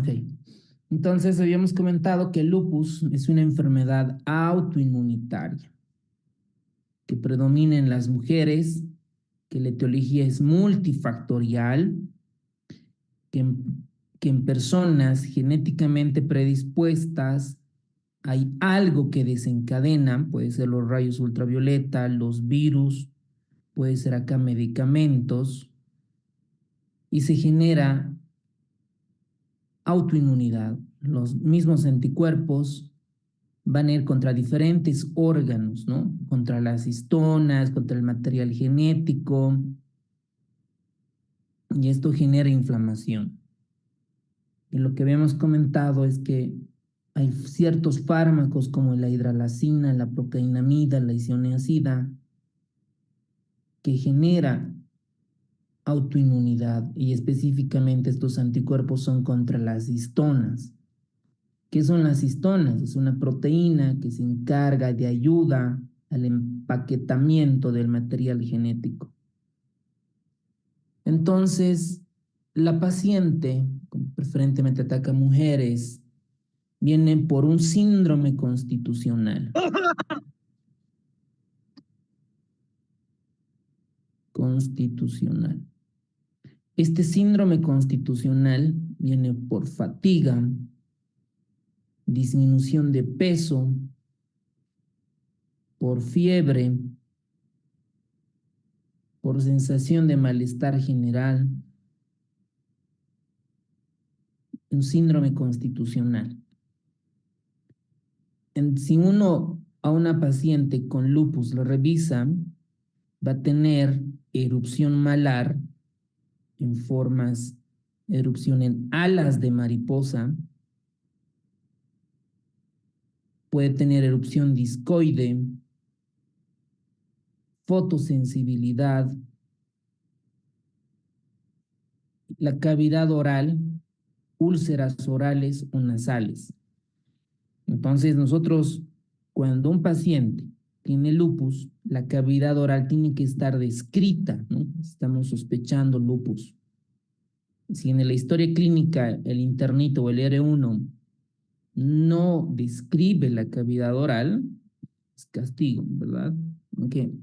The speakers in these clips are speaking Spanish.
Ok. Entonces habíamos comentado que el lupus es una enfermedad autoinmunitaria que predomina en las mujeres, que la etiología es multifactorial, que en personas genéticamente predispuestas hay algo que desencadena, puede ser los rayos ultravioleta, los virus, puede ser acá medicamentos, y se genera autoinmunidad. Los mismos anticuerpos van a ir contra diferentes órganos, ¿no? Contra las histonas, contra el material genético, y esto genera inflamación. Y lo que habíamos comentado es que hay ciertos fármacos como la hidralazina, la procainamida, la isoniazida, que genera autoinmunidad, y específicamente estos anticuerpos son contra las histonas. ¿Qué son las histonas? Es una proteína que se encarga de ayuda al empaquetamiento del material genético. Entonces, la paciente, preferentemente ataca a mujeres, viene por un síndrome constitucional. Constitucional. Este síndrome constitucional viene por fatiga, disminución de peso, por fiebre, por sensación de malestar general, un síndrome constitucional. Si uno a una paciente con lupus lo revisa, va a tener erupción malar en formas, erupción en alas de mariposa, puede tener erupción discoide, fotosensibilidad, la cavidad oral, úlceras orales o nasales. Entonces nosotros, cuando un paciente tiene lupus, la cavidad oral tiene que estar descrita, ¿no? Estamos sospechando lupus. Si en la historia clínica el internito o el R1 no describe la cavidad oral, es castigo, ¿verdad? Aunque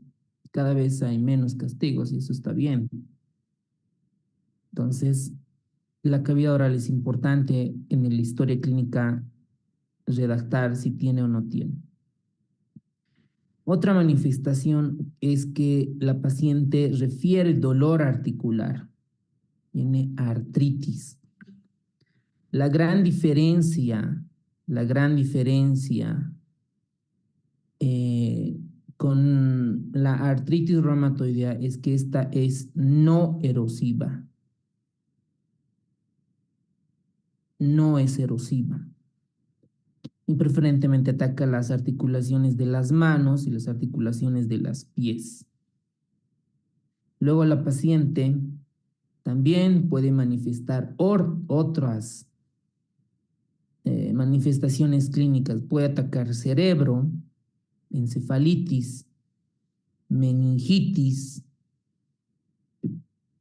cada vez hay menos castigos y eso está bien. Entonces, la cavidad oral es importante en la historia clínica redactar si tiene o no tiene. Otra manifestación es que la paciente refiere dolor articular, tiene artritis. La gran diferencia con la artritis reumatoidea es que esta es no erosiva. No es erosiva. Y preferentemente ataca las articulaciones de las manos y las articulaciones de los pies. Luego la paciente también puede manifestar otras manifestaciones clínicas. Puede atacar cerebro, encefalitis, meningitis,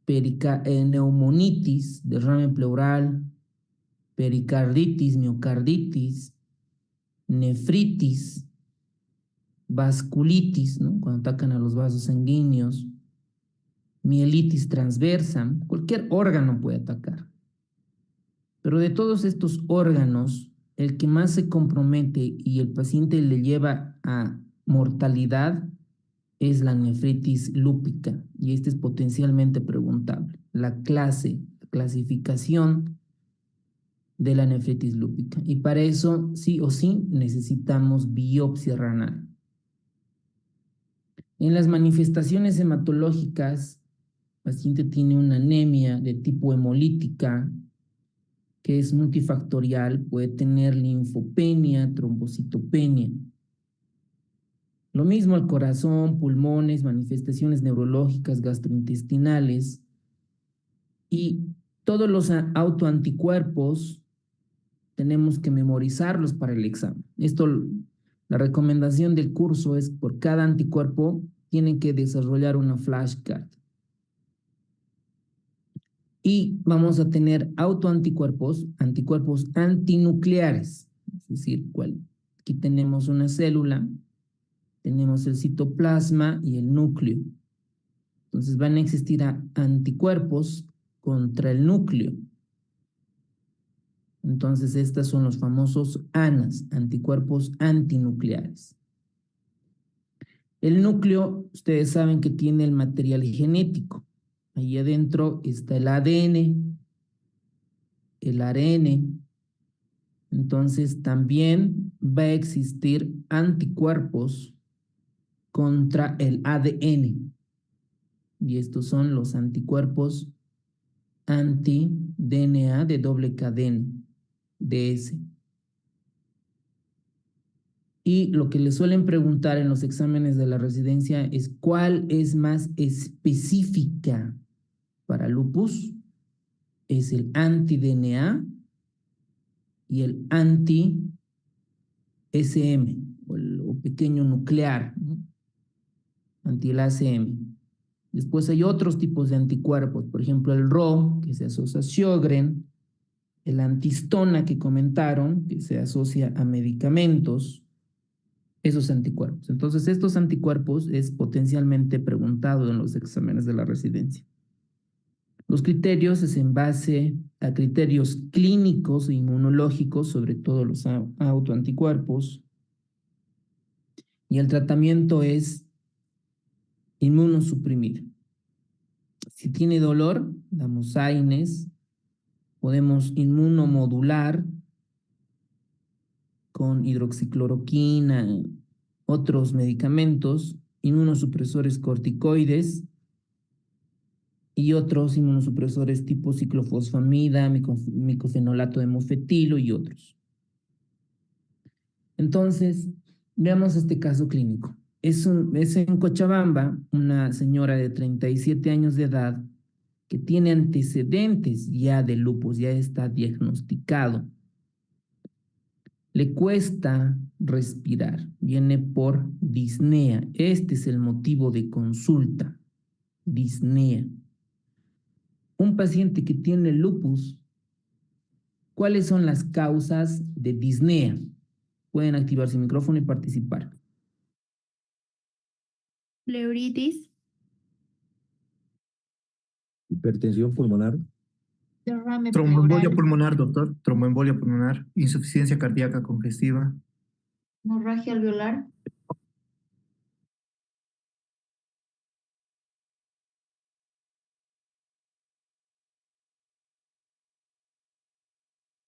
neumonitis, derrame pleural, pericarditis, miocarditis, nefritis, vasculitis, ¿no? Cuando atacan a los vasos sanguíneos, mielitis transversa, cualquier órgano puede atacar. Pero de todos estos órganos, el que más se compromete y el paciente le lleva a mortalidad es la nefritis lúpica, y este es potencialmente preguntable. La clasificación de la nefritis lúpica. Y para eso, sí o sí, necesitamos biopsia renal. En las manifestaciones hematológicas, el paciente tiene una anemia de tipo hemolítica, que es multifactorial, puede tener linfopenia, trombocitopenia. Lo mismo el corazón, pulmones, manifestaciones neurológicas, gastrointestinales, y todos los autoanticuerpos tenemos que memorizarlos para el examen. La recomendación del curso es por cada anticuerpo tienen que desarrollar una flashcard. Y vamos a tener autoanticuerpos, anticuerpos antinucleares. Es decir, aquí tenemos una célula, tenemos el citoplasma y el núcleo. Entonces van a existir anticuerpos contra el núcleo. Entonces estos son los famosos ANAs, anticuerpos antinucleares. El núcleo, ustedes saben que tiene el material genético. Ahí adentro está el ADN, el ARN. Entonces también va a existir anticuerpos contra el ADN. Y estos son los anticuerpos anti-DNA de doble cadena, DS. Y lo que le suelen preguntar en los exámenes de la residencia es ¿cuál es más específica para lupus? Es el anti-DNA y el anti-SM, o pequeño nuclear, ¿no? Anti el ACM. Después hay otros tipos de anticuerpos, por ejemplo el RO, que se asocia a Sjögren, el antistona que comentaron, que se asocia a medicamentos, esos anticuerpos. Entonces, estos anticuerpos es potencialmente preguntado en los exámenes de la residencia. Los criterios es en base a criterios clínicos e inmunológicos, sobre todo los autoanticuerpos, y el tratamiento es inmunosuprimir. Si tiene dolor, damos AINES, podemos inmunomodular con hidroxicloroquina, otros medicamentos, inmunosupresores corticoides y otros inmunosupresores tipo ciclofosfamida, micofenolato de mofetilo y otros. Entonces, veamos este caso clínico. Es en Cochabamba, una señora de 37 años de edad que tiene antecedentes ya de lupus, ya está diagnosticado. Le cuesta respirar, viene por disnea. Este es el motivo de consulta, disnea. Un paciente que tiene lupus, ¿cuáles son las causas de disnea? Pueden activar su micrófono y participar. Pleuritis, Hipertensión pulmonar, derrame Tromboembolia pleural, pulmonar, doctor. Tromboembolia pulmonar. Insuficiencia cardíaca congestiva. hemorragia alveolar,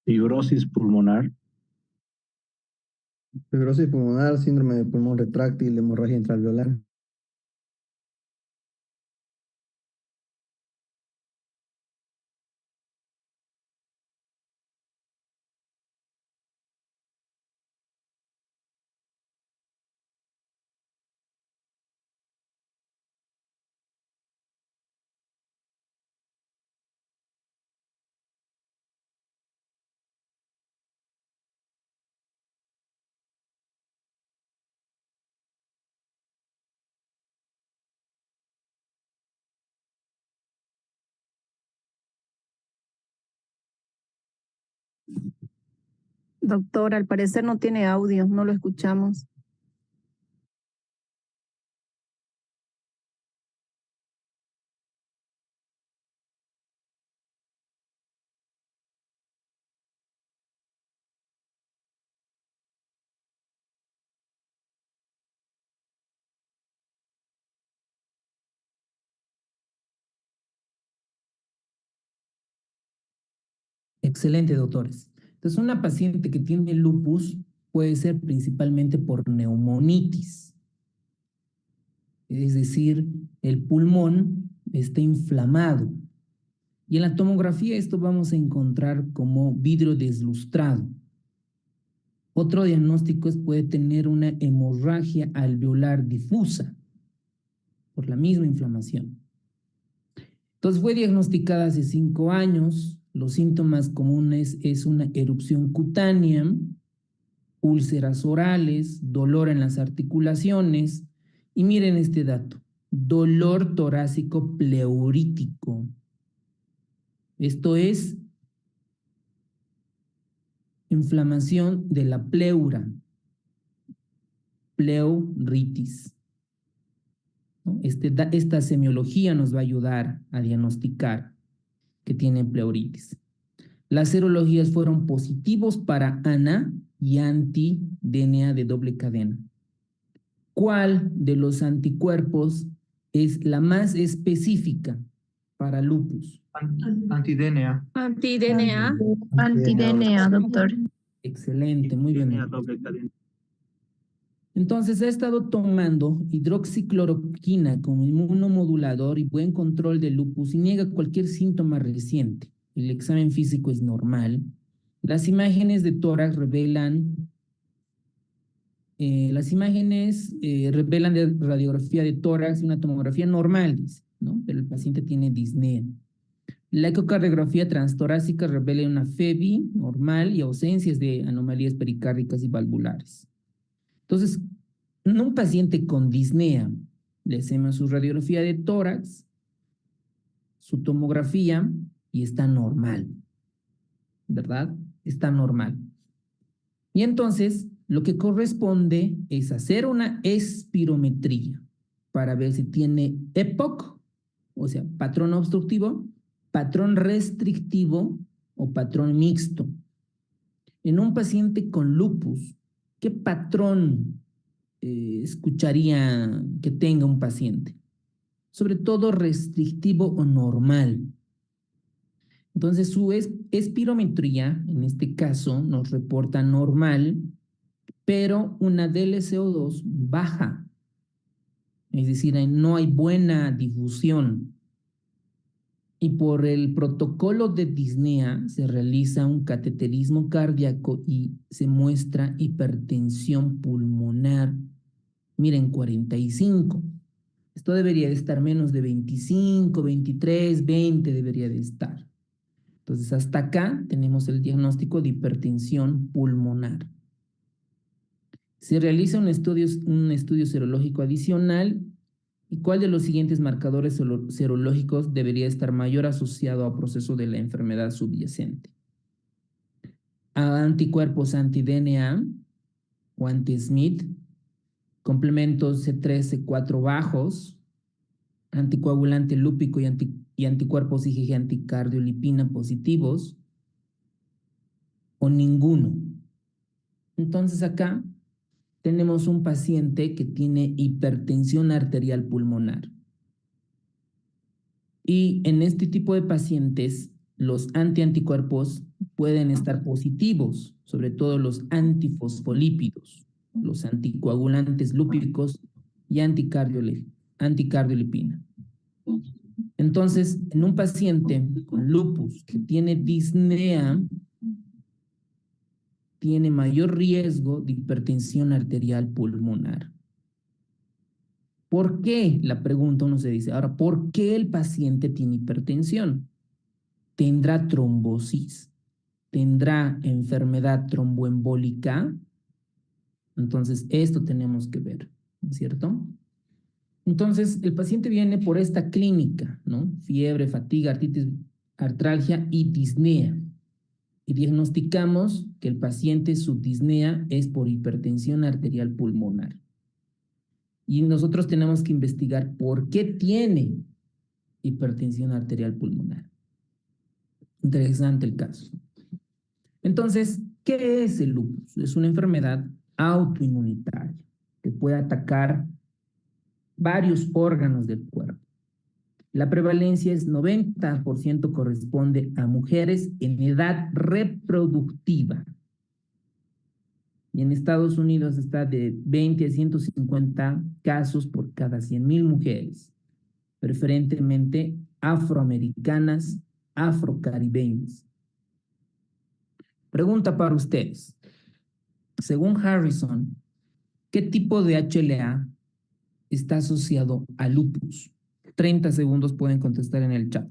fibrosis pulmonar, Fibrosis pulmonar, síndrome de pulmón retráctil, hemorragia intraalveolar. Doctor, al parecer no tiene audio, no lo escuchamos. Excelente, doctores. Entonces, una paciente que tiene lupus puede ser principalmente por neumonitis. Es decir, el pulmón está inflamado. Y en la tomografía esto vamos a encontrar como vidrio deslustrado. Otro diagnóstico puede tener una hemorragia alveolar difusa por la misma inflamación. Entonces fue diagnosticada hace 5 años. Los síntomas comunes es una erupción cutánea, úlceras orales, dolor en las articulaciones. Y miren este dato, dolor torácico pleurítico. Esto es inflamación de la pleura, pleuritis, ¿no? Esta semiología nos va a ayudar a diagnosticar que tiene pleuritis. Las serologías fueron positivos para ANA y anti-DNA de doble cadena. ¿Cuál de los anticuerpos es la más específica para lupus? Anti-DNA. Anti-DNA. Anti-DNA, doctor. Excelente, muy bien. DNA doble cadena. Entonces, ha estado tomando hidroxicloroquina como inmunomodulador y buen control de lupus y niega cualquier síntoma reciente. El examen físico es normal. Las imágenes de tórax revelan de radiografía de tórax una tomografía normal, dice, ¿no? Pero el paciente tiene disnea. La ecocardiografía transtorácica revela una FEBI normal y ausencias de anomalías pericárdicas y valvulares. Entonces, en un paciente con disnea, le hacemos su radiografía de tórax, su tomografía y está normal, ¿verdad? Está normal. Y entonces, lo que corresponde es hacer una espirometría para ver si tiene EPOC, o sea, patrón obstructivo, patrón restrictivo o patrón mixto. En un paciente con lupus, ¿qué patrón escucharía que tenga un paciente? Sobre todo restrictivo o normal. Entonces, su espirometría, en este caso, nos reporta normal, pero una DLCO2 baja. Es decir, no hay buena difusión. Y por el protocolo de disnea se realiza un cateterismo cardíaco y se muestra hipertensión pulmonar. Miren, 45. Esto debería de estar menos de 25, 23, 20 debería de estar. Entonces, hasta acá tenemos el diagnóstico de hipertensión pulmonar. Se realiza un estudio serológico adicional. ¿Y cuál de los siguientes marcadores serológicos debería estar mayor asociado al proceso de la enfermedad subyacente? A anticuerpos anti-DNA o anti-SMIT, complementos C3, C4 bajos, anticoagulante lúpico y anticuerpos IgG anticardiolipina positivos, o ninguno. Entonces acá tenemos un paciente que tiene hipertensión arterial pulmonar. Y en este tipo de pacientes, los anticuerpos pueden estar positivos, sobre todo los antifosfolípidos, los anticoagulantes lúpicos y anticardiolipina. Entonces, en un paciente con lupus que tiene disnea, tiene mayor riesgo de hipertensión arterial pulmonar. ¿Por qué? La pregunta uno se dice, ahora, ¿por qué el paciente tiene hipertensión? ¿Tendrá trombosis? ¿Tendrá enfermedad tromboembólica? Entonces, esto tenemos que ver, ¿cierto? Entonces, el paciente viene por esta clínica, ¿no? Fiebre, fatiga, artritis, artralgia y disnea. Y diagnosticamos que el paciente su disnea es por hipertensión arterial pulmonar. Y nosotros tenemos que investigar por qué tiene hipertensión arterial pulmonar. Interesante el caso. Entonces, ¿qué es el lupus? Es una enfermedad autoinmunitaria que puede atacar varios órganos del cuerpo. La prevalencia es 90%, corresponde a mujeres en edad reproductiva. Y en Estados Unidos está de 20 a 150 casos por cada 100,000 mujeres, preferentemente afroamericanas, afrocaribeñas. Pregunta para ustedes. Según Harrison, ¿qué tipo de HLA está asociado a lupus? 30 segundos pueden contestar en el chat.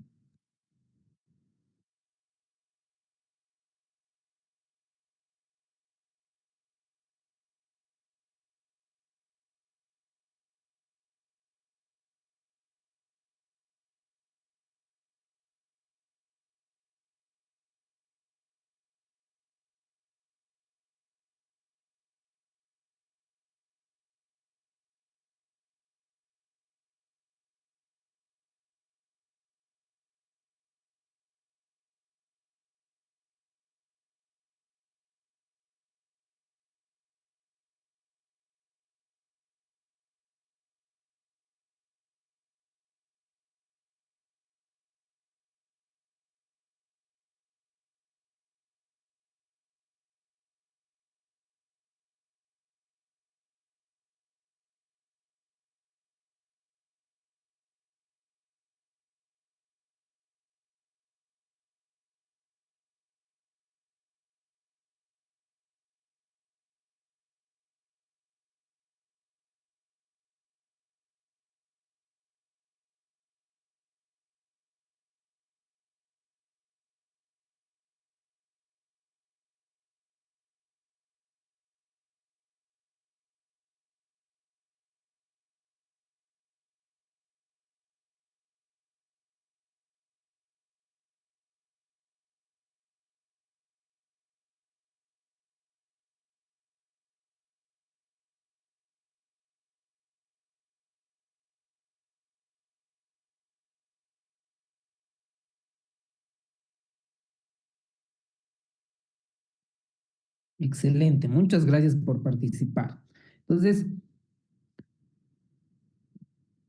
Excelente, muchas gracias por participar. Entonces,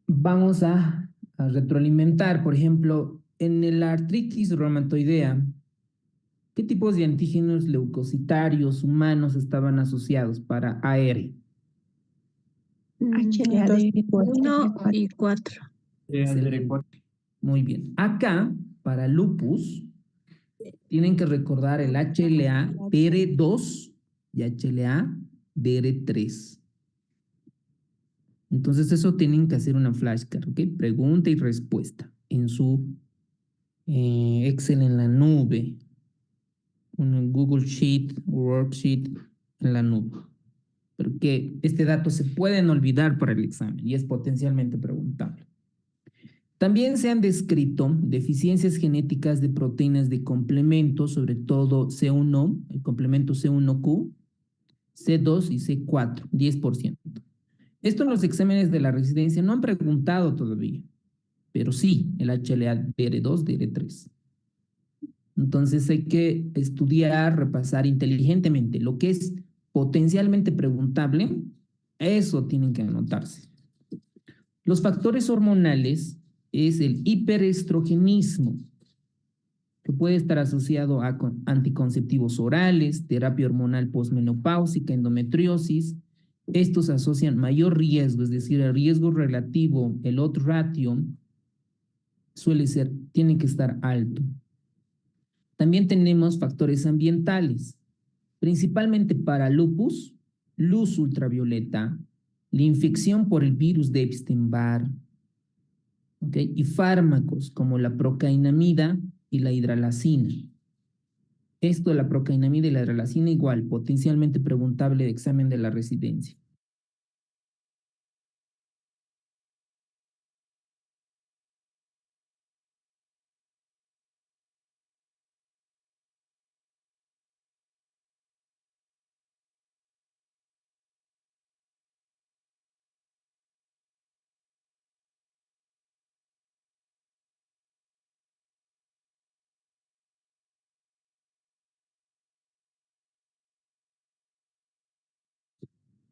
vamos a retroalimentar, por ejemplo, en la artritis reumatoidea, ¿qué tipos de antígenos leucocitarios humanos estaban asociados para AR? HLA-1 y 4. Excelente. Muy bien. Acá, para lupus, tienen que recordar el HLA-DR2 y HLA-DR3. Entonces, eso tienen que hacer una flashcard, ¿ok? Pregunta y respuesta en su Excel en la nube, un Google Sheet, Worksheet en la nube. Porque este dato se pueden olvidar para el examen y es potencialmente preguntable. También se han descrito deficiencias genéticas de proteínas de complemento, sobre todo C1, el complemento C1Q, C2 y C4, 10%. Esto en los exámenes de la residencia no han preguntado todavía, pero sí el HLA-DR2, DR3. Entonces hay que estudiar, repasar inteligentemente lo que es potencialmente preguntable, eso tienen que anotarse. Los factores hormonales es el hiperestrogenismo, que puede estar asociado a anticonceptivos orales, terapia hormonal posmenopáusica, endometriosis. Estos asocian mayor riesgo, es decir, el riesgo relativo, el odds ratio, tiene que estar alto. También tenemos factores ambientales, principalmente para lupus, luz ultravioleta, la infección por el virus de Epstein-Barr, ¿okay? Y fármacos como la procainamida y la hidralazina. Esto, la procainamida y la hidralazina, igual, potencialmente preguntable de examen de la residencia.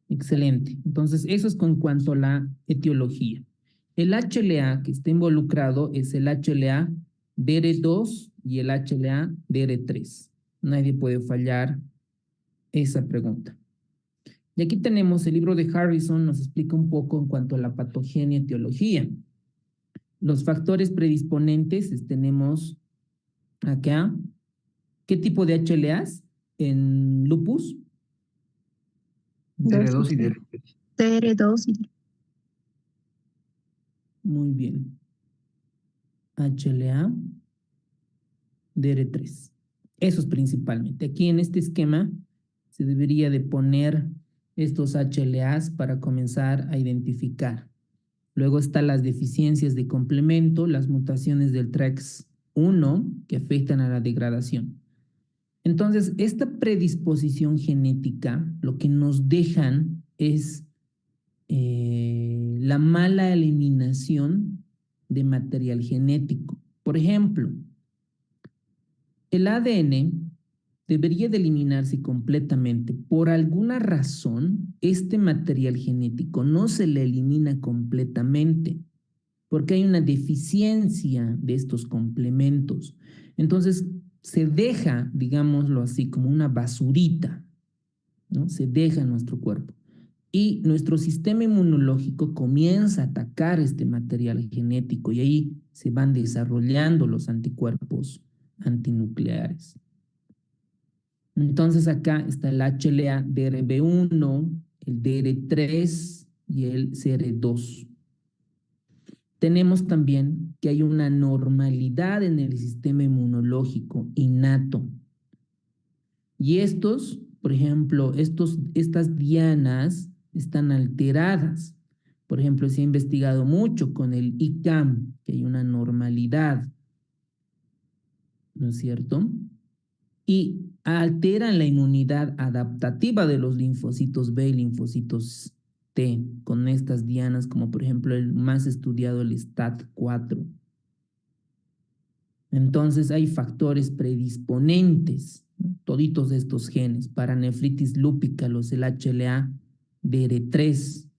Excelente. Entonces, eso es con cuanto a la etiología. El HLA que está involucrado es el HLA-DR2 y el HLA-DR3. Nadie puede fallar esa pregunta. Y aquí tenemos el libro de Harrison, nos explica un poco en cuanto a la patogenia y etiología. Los factores predisponentes tenemos acá. ¿Qué tipo de HLAs en lupus? DR2 y DR3. TR2 y Muy bien. HLA, DR3. Eso es principalmente. Aquí en este esquema se debería de poner estos HLAs para comenzar a identificar. Luego están las deficiencias de complemento, las mutaciones del TREX1 que afectan a la degradación. Entonces, esta predisposición genética lo que nos dejan es la mala eliminación de material genético. Por ejemplo, el ADN debería de eliminarse completamente. Por alguna razón, este material genético no se le elimina completamente porque hay una deficiencia de estos complementos. Entonces, se deja, digámoslo así, como una basurita, ¿no? Se deja en nuestro cuerpo. Y nuestro sistema inmunológico comienza a atacar este material genético y ahí se van desarrollando los anticuerpos antinucleares. Entonces acá está el HLA-DRB1, el DR3 y el CR2. Tenemos también que hay una normalidad en el sistema inmunológico innato. Y estos, por ejemplo, estas dianas están alteradas. Por ejemplo, se ha investigado mucho con el ICAM, que hay una normalidad, ¿no es cierto? Y alteran la inmunidad adaptativa de los linfocitos B y linfocitos T con estas dianas, como por ejemplo el más estudiado, el STAT4. Entonces hay factores predisponentes ¿no? Toditos estos genes. Para nefritis lúpica, los el HLA DR3,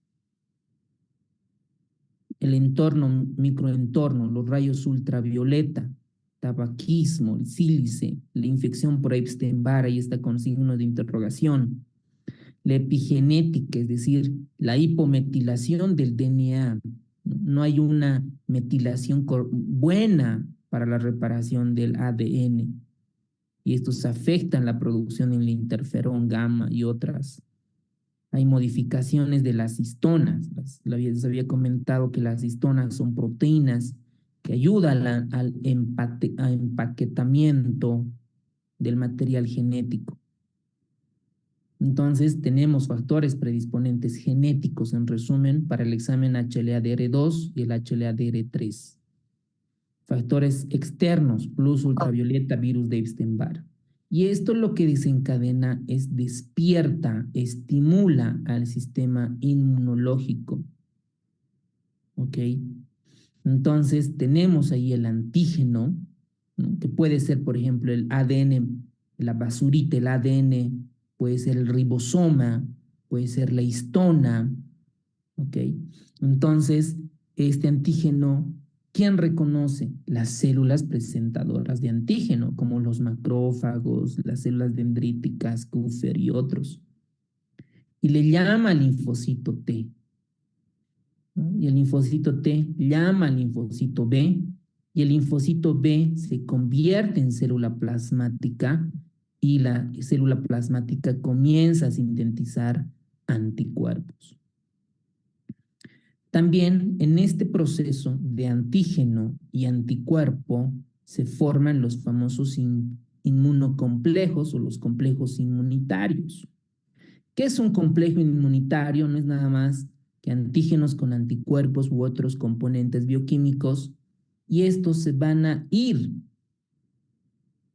el entorno, microentorno, los rayos ultravioleta, tabaquismo, el sílice, la infección por Epstein-Barr, ahí está con signo de interrogación. La epigenética, es decir, la hipometilación del DNA. No hay una metilación buena para la reparación del ADN. Y estos afectan la producción del interferón gamma y otras. Hay modificaciones de las histonas. Les había comentado que las histonas son proteínas que ayudan al empaquetamiento del material genético. Entonces, tenemos factores predisponentes genéticos, en resumen, para el examen HLA-DR2 y el HLA-DR3. Factores externos, plus ultravioleta, virus de Epstein-Barr. Y esto lo que desencadena es despierta, estimula al sistema inmunológico. ¿Ok? Entonces, tenemos ahí el antígeno, ¿no? Que puede ser, por ejemplo, el ADN, la basurita, el ADN, puede ser el ribosoma, puede ser la histona, ¿ok? Entonces, este antígeno, ¿quién reconoce? Las células presentadoras de antígeno, como los macrófagos, las células dendríticas, Kupffer y otros. Y le llama al linfocito T, ¿no? Y el linfocito T llama al linfocito B, y el linfocito B se convierte en célula plasmática, y la célula plasmática comienza a sintetizar anticuerpos. También en este proceso de antígeno y anticuerpo se forman los famosos inmunocomplejos o los complejos inmunitarios. ¿Qué es un complejo inmunitario? No es nada más que antígenos con anticuerpos u otros componentes bioquímicos, y estos se van a ir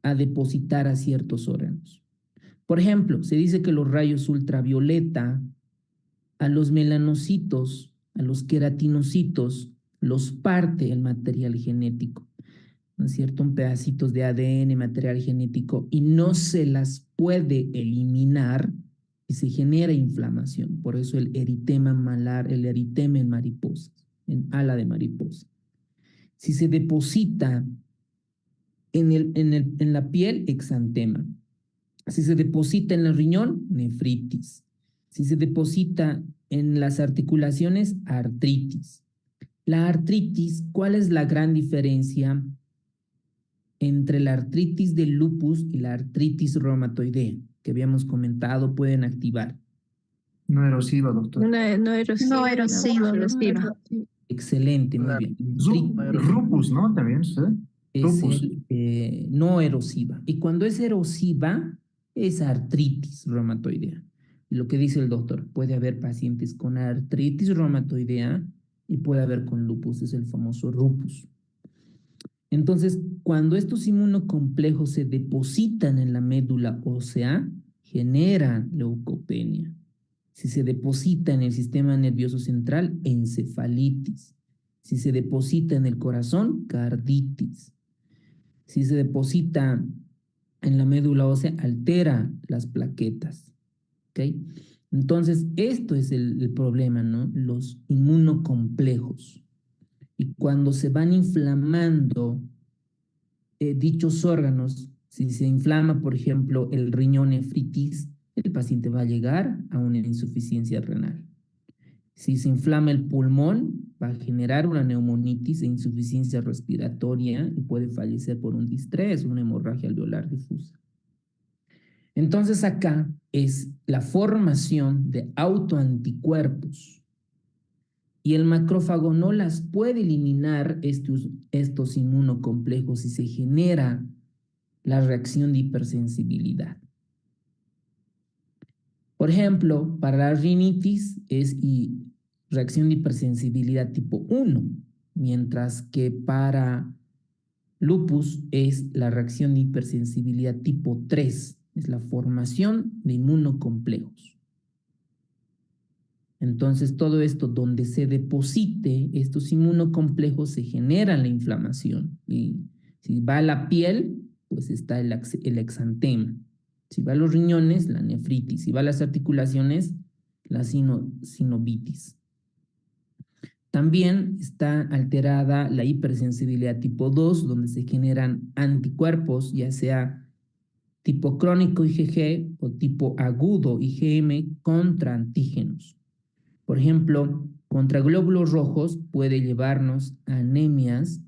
a depositar a ciertos órganos. Por ejemplo, se dice que los rayos ultravioleta a los melanocitos, a los queratinocitos, los parte el material genético, ¿no es cierto? Un pedacitos de ADN, material genético, y no se las puede eliminar y se genera inflamación. Por eso el eritema malar, el eritema en mariposas, en ala de mariposa. Si se deposita en la piel, exantema. Si se deposita en el riñón, nefritis. Si se deposita en las articulaciones, artritis. La artritis, ¿cuál es la gran diferencia entre la artritis del lupus y la artritis reumatoidea? Que habíamos comentado, pueden activar. No erosiva, doctor. No erosiva. No erosiva. Excelente, muy bien. Lupus, ¿no? También, ¿sí? Es Lupus. no erosiva. Y cuando es erosiva, es artritis reumatoidea. Y lo que dice el doctor, puede haber pacientes con artritis reumatoidea y puede haber con lupus, es el famoso lupus. Entonces, cuando estos inmunocomplejos se depositan en la médula ósea, generan leucopenia. Si se deposita en el sistema nervioso central, encefalitis. Si se deposita en el corazón, carditis. Si se deposita en la médula ósea, altera las plaquetas. ¿Ok? Entonces, esto es el problema, ¿no? Los inmunocomplejos. Y cuando se van inflamando dichos órganos, si se inflama, por ejemplo, el riñón, nefritis, el paciente va a llegar a una insuficiencia renal. Si se inflama el pulmón, va a generar una neumonitis e insuficiencia respiratoria y puede fallecer por un distrés, una hemorragia alveolar difusa. Entonces acá es la formación de autoanticuerpos y el macrófago no las puede eliminar estos inmunocomplejos y se genera la reacción de hipersensibilidad. Por ejemplo, para la rinitis es reacción de hipersensibilidad tipo 1, mientras que para lupus es la reacción de hipersensibilidad tipo 3, es la formación de inmunocomplejos. Entonces, todo esto donde se deposite estos inmunocomplejos se genera la inflamación. Y si va a la piel, pues está el exantema. Si va a los riñones, la nefritis. Si va a las articulaciones, la sinovitis. También está alterada la hipersensibilidad tipo 2, donde se generan anticuerpos, ya sea tipo crónico IgG o tipo agudo IgM contra antígenos. Por ejemplo, contra glóbulos rojos puede llevarnos a anemias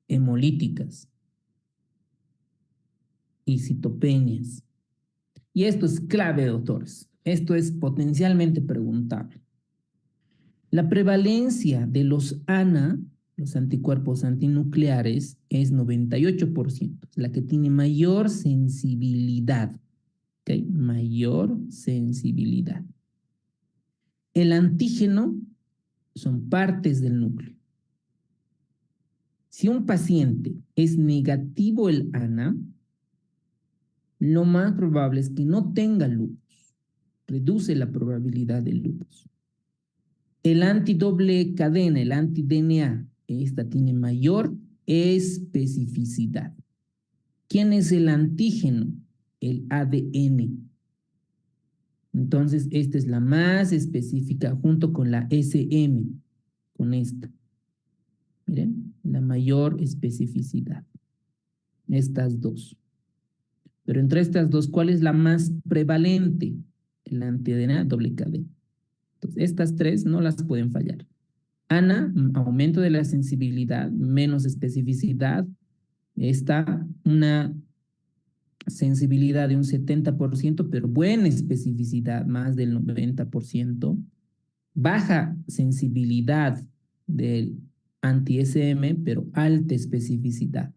hemolíticas y citopenias. Y esto es clave, doctores. Esto es potencialmente preguntable. La prevalencia de los ANA, los anticuerpos antinucleares, es 98%, es la que tiene mayor sensibilidad. ¿Okay? Mayor sensibilidad. El antígeno son partes del núcleo. Si un paciente es negativo el ANA, lo más probable es que no tenga lupus. Reduce la probabilidad del lupus. El antidoble cadena, el anti-DNA, esta tiene mayor especificidad. ¿Quién es el antígeno? El ADN. Entonces, esta es la más específica junto con la SM, con esta. Miren, la mayor especificidad. Estas dos. Pero entre estas dos, ¿cuál es la más prevalente? El anti-DNA doble cadena. Entonces, estas tres no las pueden fallar. ANA, aumento de la sensibilidad, menos especificidad. Está una sensibilidad de un 70%, pero buena especificidad, más del 90%. Baja sensibilidad del anti-SM, pero alta especificidad.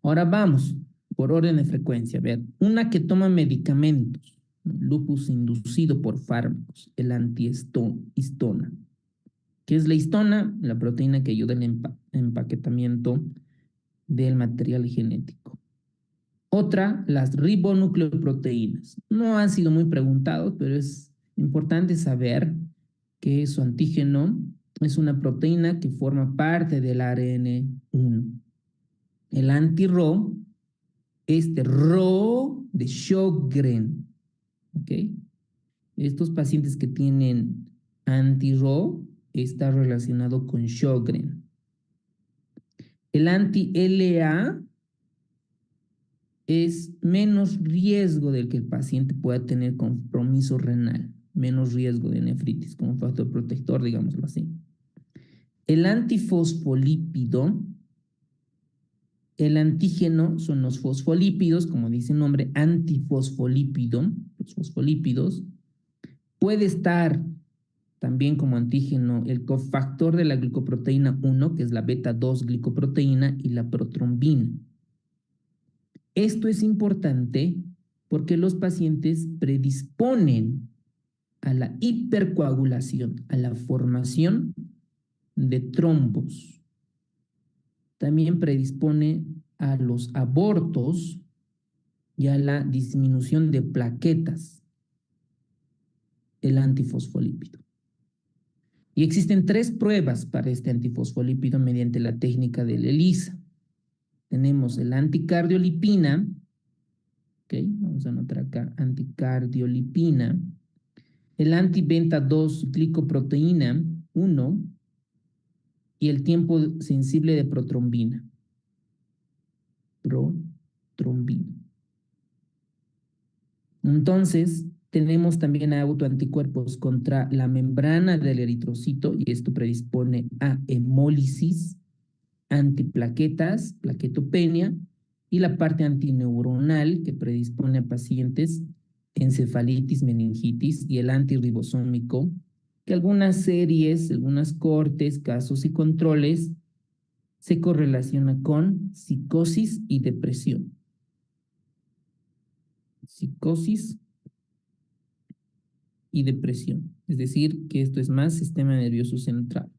Ahora vamos por orden de frecuencia. A ver, una que toma medicamentos, lupus inducido por fármacos, el antihistona. ¿Qué es la histona? La proteína que ayuda al empaquetamiento del material genético. Otra, las ribonucleoproteínas. No han sido muy preguntados, pero es importante saber que su antígeno es una proteína que forma parte del ARN1. El anti-Ro, Ro de Sjögren. ¿Ok? Estos pacientes que tienen anti-Ro está relacionado con Sjögren. El anti-LA es menos riesgo del que el paciente pueda tener compromiso renal, menos riesgo de nefritis, como factor protector, digámoslo así. El antifosfolípido, el antígeno son los fosfolípidos, como dice el nombre, antifosfolípido, los fosfolípidos. Puede estar también como antígeno el cofactor de la glicoproteína 1, que es la beta-2 glicoproteína, y la protrombina. Esto es importante porque los pacientes predisponen a la hipercoagulación, a la formación de trombos. También predispone a los abortos y a la disminución de plaquetas, el antifosfolípido. Y existen 3 pruebas para este antifosfolípido mediante la técnica de ELISA. Tenemos el anticardiolipina, ok, vamos a anotar acá, anticardiolipina, el anti-beta-2 glicoproteína 1 y el tiempo sensible de protrombina. Protrombina. Entonces, tenemos también autoanticuerpos contra la membrana del eritrocito y esto predispone a hemólisis, antiplaquetas, plaquetopenia, y la parte antineuronal que predispone a pacientes encefalitis, meningitis, y el antirribosómico, que algunas series, algunas cortes, casos y controles se correlaciona con psicosis y depresión. Psicosis y depresión, es decir, que esto es más sistema nervioso central.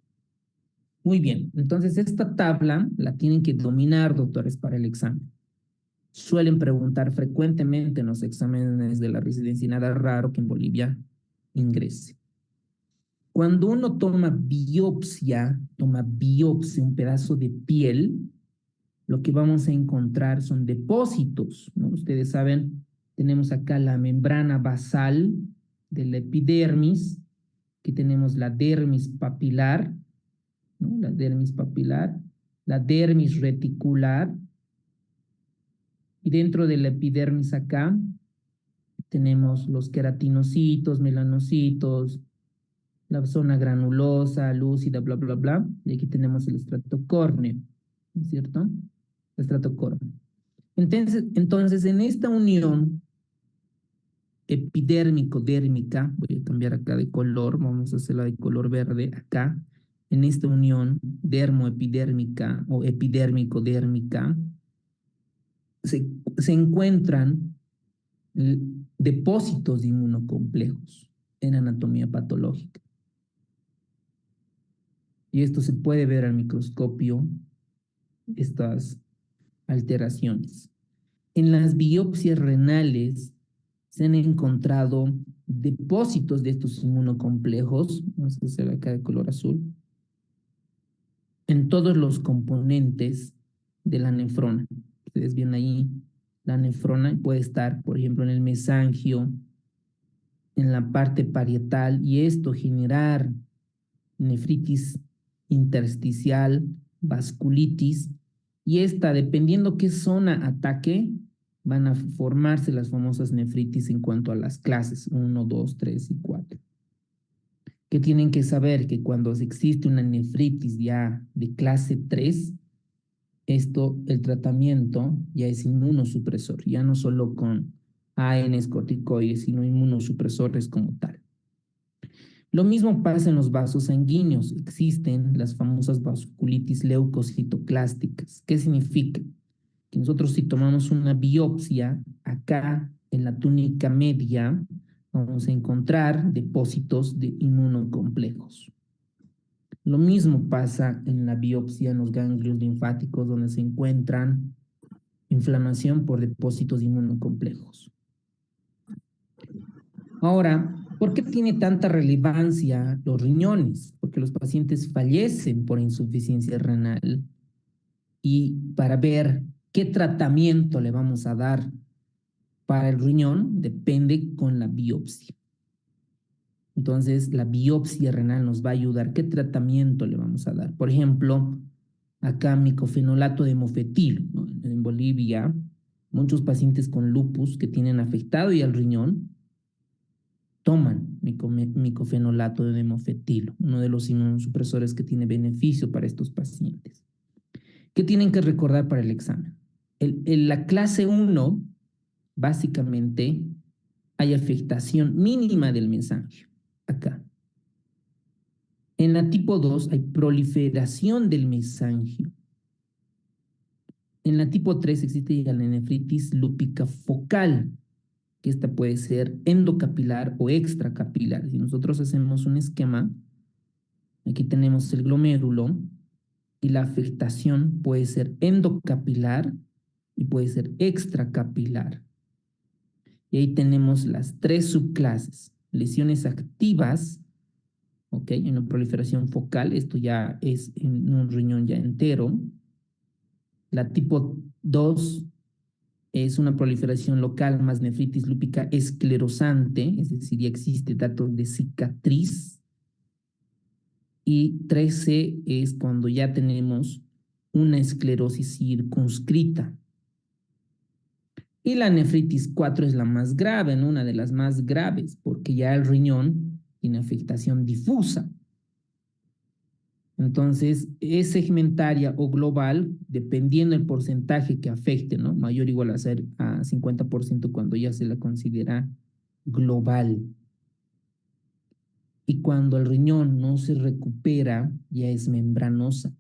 Muy bien, entonces esta tabla la tienen que dominar, doctores, para el examen. Suelen preguntar frecuentemente en los exámenes de la residencia y nada raro que en Bolivia ingrese. Cuando uno toma biopsia un pedazo de piel, lo que vamos a encontrar son depósitos, ¿no? Ustedes saben, tenemos acá la membrana basal de la epidermis, que tenemos la dermis papilar, ¿no? La dermis papilar, la dermis reticular, y dentro de la epidermis acá tenemos los queratinocitos, melanocitos, la zona granulosa, lúcida, bla, bla, bla, y aquí tenemos el estrato córneo, ¿no es cierto? El estrato córneo. Entonces, en esta unión epidérmico-dérmica, voy a cambiar acá de color, vamos a hacerla de color verde acá, en esta unión dermoepidérmica o epidérmico-dérmica, se encuentran depósitos de inmunocomplejos en anatomía patológica. Y esto se puede ver al microscopio, estas alteraciones. En las biopsias renales se han encontrado depósitos de estos inmunocomplejos, vamos a hacer acá de color azul, en todos los componentes de la nefrona. Ustedes ven ahí la nefrona, puede estar, por ejemplo, en el mesangio, en la parte parietal, y esto generar nefritis intersticial, vasculitis, y esta, dependiendo qué zona ataque, van a formarse las famosas nefritis en cuanto a las clases 1, 2, 3 y 4. Que tienen que saber que cuando existe una nefritis ya de clase 3, el tratamiento ya es inmunosupresor, ya no solo con ANs corticoides, sino inmunosupresores como tal. Lo mismo pasa en los vasos sanguíneos. Existen las famosas vasculitis leucocitoclásticas. ¿Qué significa? Que nosotros, si tomamos una biopsia acá en la túnica media, vamos a encontrar depósitos de inmunocomplejos. Lo mismo pasa en la biopsia en los ganglios linfáticos, donde se encuentran inflamación por depósitos de inmunocomplejos. Ahora, ¿por qué tiene tanta relevancia los riñones? Porque los pacientes fallecen por insuficiencia renal, y para ver qué tratamiento le vamos a dar para el riñón depende con la biopsia. Entonces, la biopsia renal nos va a ayudar. ¿Qué tratamiento le vamos a dar? Por ejemplo, acá micofenolato de mofetil, ¿no? En Bolivia, muchos pacientes con lupus que tienen afectado ya el riñón toman micofenolato de mofetil, uno de los inmunosupresores que tiene beneficio para estos pacientes. ¿Qué tienen que recordar para el examen? En la clase 1, básicamente, hay afectación mínima del mesangio, acá. En la tipo 2 hay proliferación del mesangio. En la tipo 3 existe ya la nefritis lúpica focal, que esta puede ser endocapilar o extracapilar. Si nosotros hacemos un esquema, aquí tenemos el glomérulo, y la afectación puede ser endocapilar y puede ser extracapilar. Y ahí tenemos las 3 subclases. Lesiones activas, ¿ok? Una proliferación focal, esto ya es en un riñón ya entero. La tipo 2 es una proliferación local más nefritis lúpica esclerosante, es decir, ya existe datos de cicatriz. Y 13 es cuando ya tenemos una esclerosis circunscrita. Y la nefritis 4 es la más grave, ¿no? Una de las más graves, porque ya el riñón tiene afectación difusa. Entonces, es segmentaria o global, dependiendo del porcentaje que afecte, ¿no? Mayor o igual a 50% cuando ya se la considera global. Y cuando el riñón no se recupera, ya es membranosa,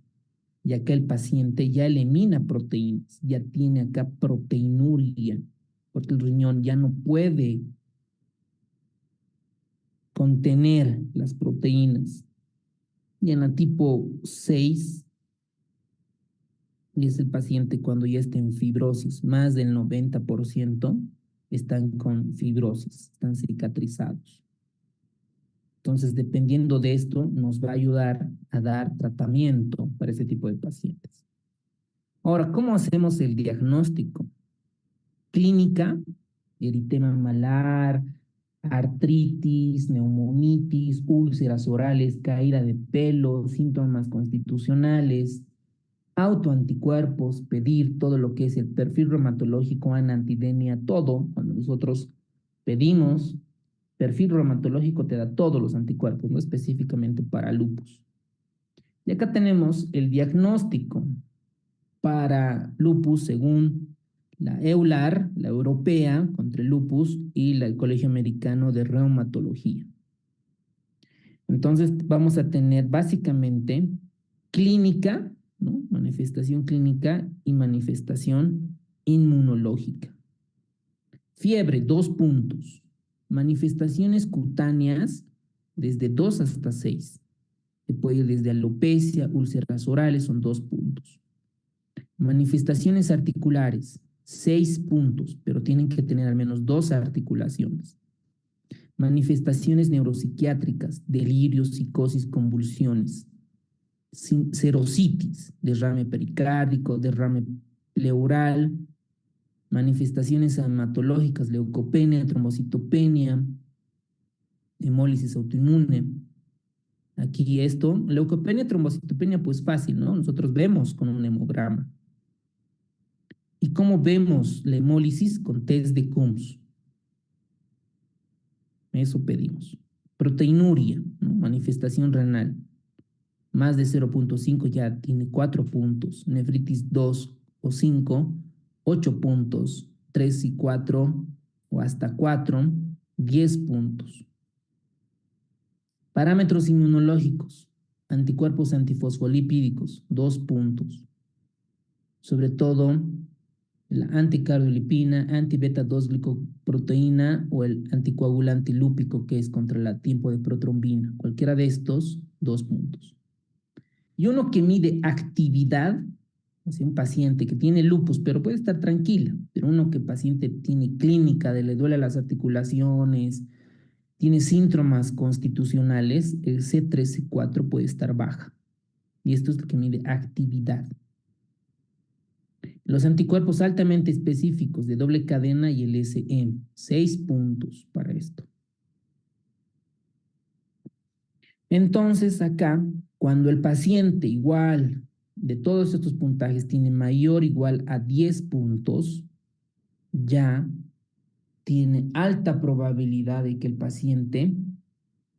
ya que el paciente ya elimina proteínas, ya tiene acá proteinuria, porque el riñón ya no puede contener las proteínas. Y en la tipo 6, es el paciente cuando ya está en fibrosis, más del 90% están con fibrosis, están cicatrizados. Entonces, dependiendo de esto, nos va a ayudar a dar tratamiento para ese tipo de pacientes. Ahora, ¿cómo hacemos el diagnóstico? Clínica, eritema malar, artritis, neumonitis, úlceras orales, caída de pelo, síntomas constitucionales, autoanticuerpos, pedir todo lo que es el perfil reumatológico, anantidemia, todo. Cuando nosotros pedimos perfil reumatológico te da todos los anticuerpos, no específicamente para lupus. Y acá tenemos el diagnóstico para lupus según la EULAR, la europea contra el lupus, y el Colegio Americano de Reumatología. Entonces vamos a tener básicamente clínica, ¿no? Manifestación clínica y manifestación inmunológica. Fiebre, 2 puntos. Manifestaciones cutáneas, desde 2 hasta 6. Se puede ir desde alopecia, úlceras orales, son 2 puntos. Manifestaciones articulares, 6 puntos, pero tienen que tener al menos 2 articulaciones. Manifestaciones neuropsiquiátricas, delirios, psicosis, convulsiones. Serositis, derrame pericárdico, derrame pleural. Manifestaciones hematológicas, leucopenia, trombocitopenia, hemólisis autoinmune. Aquí esto, leucopenia, trombocitopenia, pues fácil, ¿no? Nosotros vemos con un hemograma. ¿Y cómo vemos la hemólisis? Con test de Coombs. Eso pedimos. Proteinuria, ¿no? Manifestación renal. Más de 0.5 ya tiene 4 puntos. Nefritis 2 o 5, 8 puntos. 3 y 4 o hasta 4, 10 puntos. Parámetros inmunológicos. Anticuerpos antifosfolipídicos, 2 puntos. Sobre todo la anticardiolipina, anti-beta-2-glicoproteína o el anticoagulante lúpico, que es contra el tiempo de protrombina. Cualquiera de estos, 2 puntos. Y uno que mide actividad, o sea, un paciente que tiene lupus, pero puede estar tranquila, pero uno que paciente tiene clínica, le duele las articulaciones, tiene síntomas constitucionales, el C3, C4 puede estar baja. Y esto es lo que mide actividad. Los anticuerpos altamente específicos de doble cadena y el SM, 6 puntos para esto. Entonces acá, cuando el paciente igual de todos estos puntajes tiene mayor o igual a 10 puntos, ya tiene alta probabilidad de que el paciente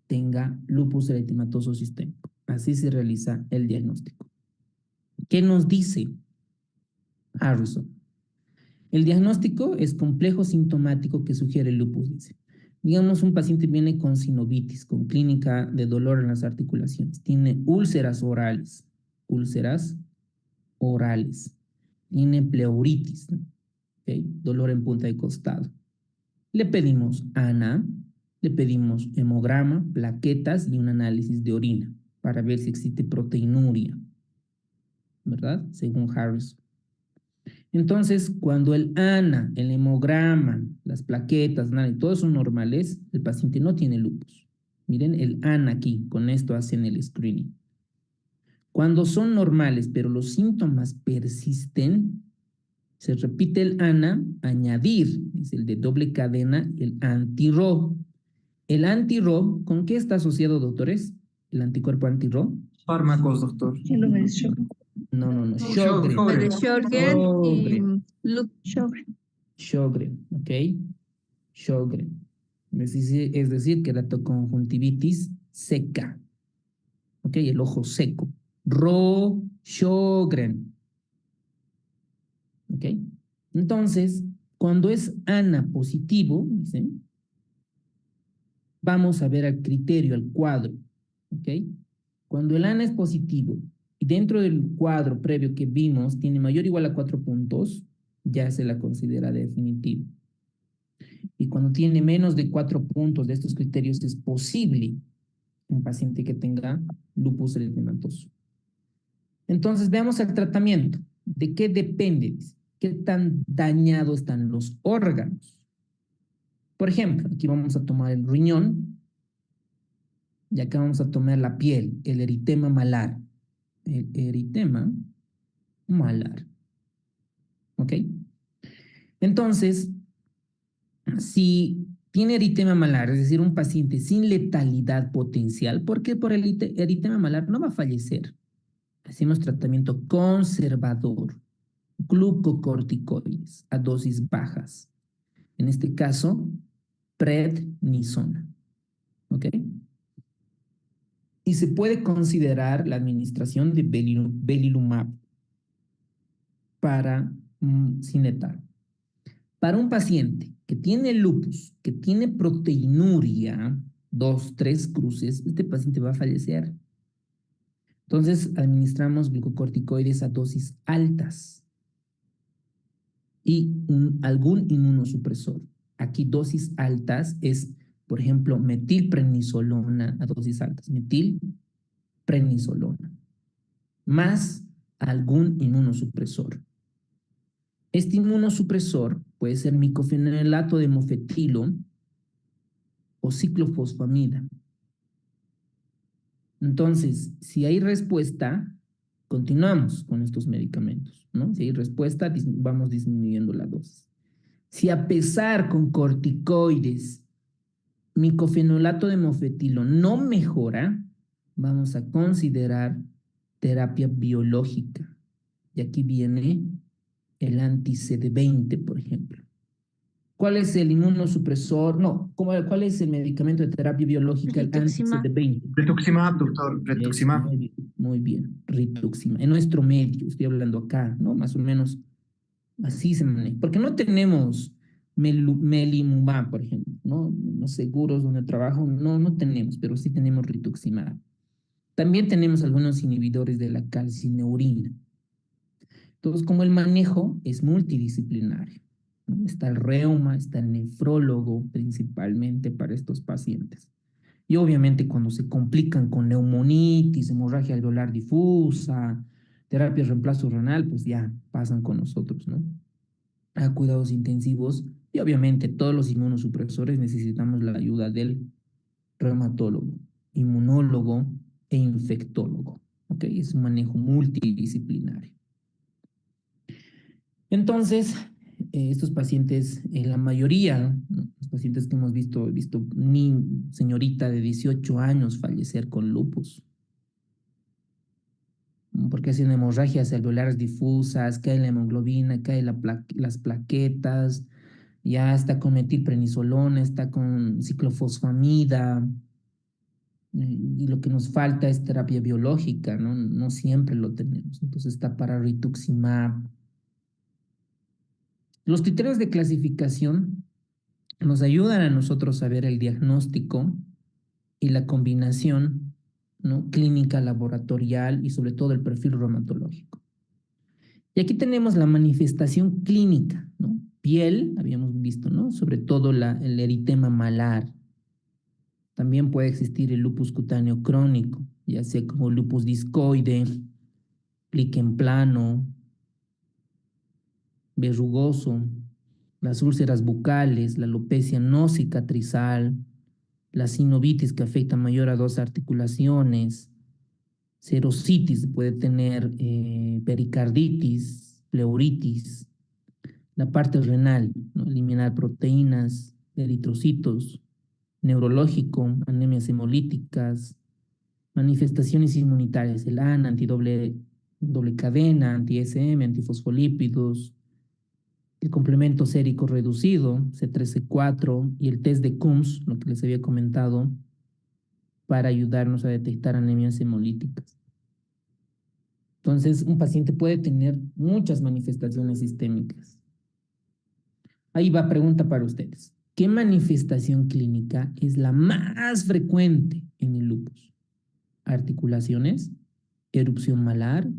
tenga lupus eritematoso sistémico. Así se realiza el diagnóstico. ¿Qué nos dice Harrison? El diagnóstico es complejo sintomático que sugiere lupus, dice. Digamos, un paciente viene con sinovitis, con clínica de dolor en las articulaciones. Tiene úlceras orales, Tiene pleuritis, ¿no? ¿Okay? Dolor en punta de costado. Le pedimos ANA, le pedimos hemograma, plaquetas y un análisis de orina para ver si existe proteinuria, ¿verdad? Según Harrison. Entonces, cuando el ANA, el hemograma, las plaquetas, nada, todos son normales, el paciente no tiene lupus. Miren el ANA aquí, con esto hacen el screening. Cuando son normales, pero los síntomas persisten, se repite el ANA, añadir, es el de doble cadena, el anti-RO. El anti-RO, ¿con qué está asociado, doctores? El anticuerpo anti-RO. Fármacos, doctor. No. De Sjögren y Sjögren, ¿ok? Sjögren. Es decir, queratoconjuntivitis seca. ¿Ok? El ojo seco. Sjögren. ¿Ok? Entonces, cuando es ANA positivo, dicen, vamos a ver al criterio, al cuadro. ¿Ok? Cuando el ANA es positivo y dentro del cuadro previo que vimos tiene mayor o igual a 4 puntos, ya se la considera definitiva. Y cuando tiene menos de 4 puntos de estos criterios, es posible un paciente que tenga lupus eritematoso. Entonces, veamos el tratamiento. ¿De qué depende? ¿Qué tan dañados están los órganos? Por ejemplo, aquí vamos a tomar el riñón y acá vamos a tomar la piel, el eritema malar. El eritema malar. ¿ok? Entonces, si tiene eritema malar, es decir, un paciente sin letalidad potencial, porque por el eritema malar no va a fallecer. Hacemos tratamiento conservador, glucocorticoides a dosis bajas. En este caso, prednisona, ¿ok? Y se puede considerar la administración de belimumab para sin letal. Para un paciente que tiene lupus, que tiene proteinuria, 2, 3 cruces, este paciente va a fallecer. Entonces, administramos glucocorticoides a dosis altas y algún inmunosupresor. Aquí dosis altas es, por ejemplo, metilprednisolona a dosis altas, metilprednisolona, más algún inmunosupresor. Este inmunosupresor puede ser micofenolato de mofetilo o ciclofosfamida. Entonces, si hay respuesta, continuamos con estos medicamentos, ¿no? Si hay respuesta, vamos disminuyendo la dosis. Si a pesar con corticoides, micofenolato de mofetilo no mejora, vamos a considerar terapia biológica. Y aquí viene el anti-CD20, por ejemplo. ¿Cuál es el inmunosupresor? No, ¿cuál es el medicamento de terapia biológica? El Rituximab. anti-CD20. Rituximab, doctor, rituximab. Muy bien, rituximab. En nuestro medio, estoy hablando acá, ¿no? Más o menos así se maneja. Porque no tenemos melimumab, por ejemplo, ¿no? Los seguros donde trabajo, no tenemos, pero sí tenemos rituximab. También tenemos algunos inhibidores de la calcineurina. Entonces, como el manejo es multidisciplinario, ¿no? Está el reuma, está el nefrólogo principalmente para estos pacientes. Y obviamente cuando se complican con neumonitis, hemorragia alveolar difusa, terapia de reemplazo renal, pues ya pasan con nosotros, ¿no? A cuidados intensivos y obviamente todos los inmunosupresores necesitamos la ayuda del reumatólogo, inmunólogo e infectólogo, ¿ok? Es un manejo multidisciplinario. Entonces, estos pacientes, la mayoría, ¿no? Los pacientes que hemos visto, he visto ni señorita de 18 años fallecer con lupus, ¿no? Porque hacen hemorragias alveolares difusas, cae la hemoglobina, cae las plaquetas, ya está con metilprednisolona, está con ciclofosfamida, y lo que nos falta es terapia biológica, ¿no? No siempre lo tenemos. Entonces está para rituximab. Los criterios de clasificación nos ayudan a nosotros a ver el diagnóstico y la combinación, ¿no? Clínica, laboratorial y sobre todo el perfil reumatológico. Y aquí tenemos la manifestación clínica, ¿no? Piel, habíamos visto, ¿no? Sobre todo el eritema malar. También puede existir el lupus cutáneo crónico, ya sea como lupus discoide, líquen plano, verrugoso, las úlceras bucales, la alopecia no cicatrizal, la sinovitis que afecta mayor a dos articulaciones, serositis, puede tener pericarditis, pleuritis, la parte renal, ¿no? Eliminar proteínas, eritrocitos, neurológico, anemias hemolíticas, manifestaciones inmunitarias, el ANA, doble cadena, anti-SM, antifosfolípidos, el complemento sérico reducido, C3C4, y el test de Coombs, lo que les había comentado, para ayudarnos a detectar anemias hemolíticas. Entonces, un paciente puede tener muchas manifestaciones sistémicas. Ahí va pregunta para ustedes. ¿Qué manifestación clínica es la más frecuente en el lupus? Articulaciones, erupción malar,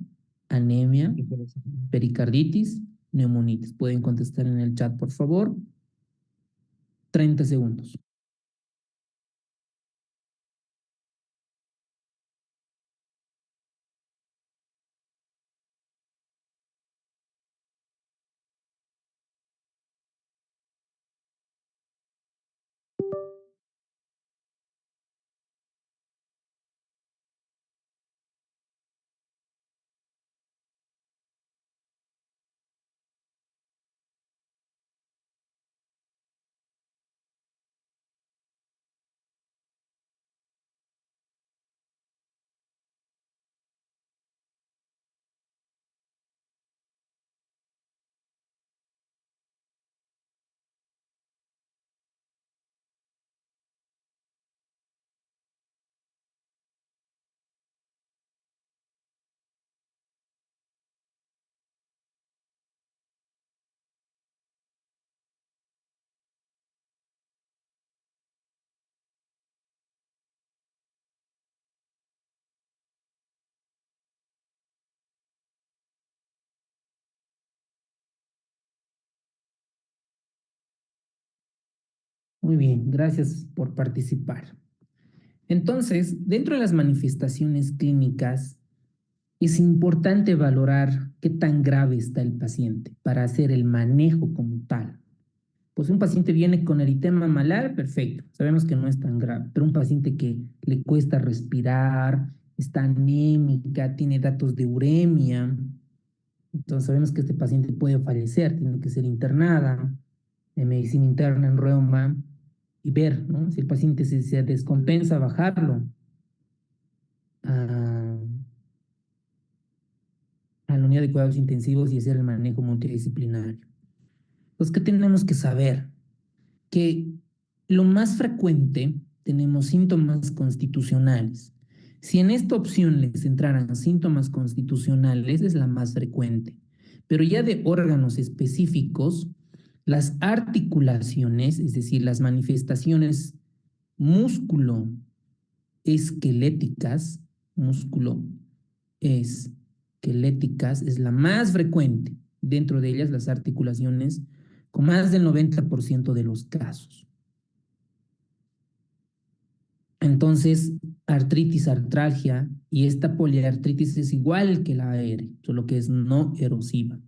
anemia, pericarditis, neumonitis. Pueden contestar en el chat, por favor. 30 segundos. Muy bien, gracias por participar. Entonces, dentro de las manifestaciones clínicas, es importante valorar qué tan grave está el paciente para hacer el manejo como tal. Pues un paciente viene con eritema malar, perfecto, sabemos que no es tan grave, pero un paciente que le cuesta respirar, está anémica, tiene datos de uremia, entonces sabemos que este paciente puede fallecer, tiene que ser internada en medicina interna, en reuma, y ver, ¿no? Si el paciente se descompensa, bajarlo a la unidad de cuidados intensivos y hacer el manejo multidisciplinario. Pues, ¿qué tenemos que saber? Que lo más frecuente tenemos síntomas constitucionales. Si en esta opción les entraran síntomas constitucionales, es la más frecuente. Pero ya de órganos específicos, las articulaciones, es decir, las manifestaciones músculo-esqueléticas es la más frecuente. Dentro de ellas, las articulaciones, con más del 90% de los casos. Entonces, artritis, artralgia, y esta poliartritis es igual que la AR, solo que es no erosiva.